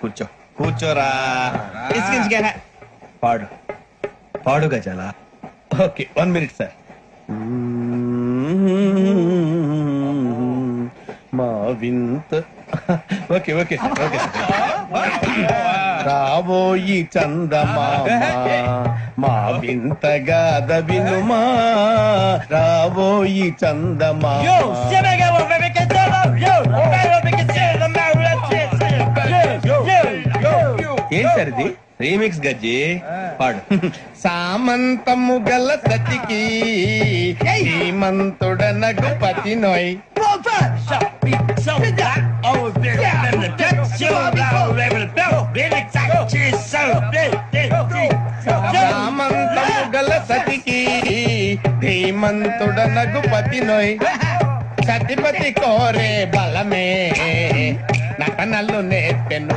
కూర్చో కూర్చోరా. పాడు పాడు గజాల. Okay 1 minute sir. మా వింత okay okay sir okay sir. రాబోయి చందమామ మా వింత గాథ వినుమా, రాబోయి చందమామ. ఏం సార్ ఇది? రీమిక్స్ గజ్జి. పాడు. సామంతము గల సతికి శ్రీమంతుడనగు పతి నోయ్. సామంతము గల సతికి ధీమంతుడనగు పతి నోయ్. సతిపతి కోరే బలమే నటనలు నేర్పెను.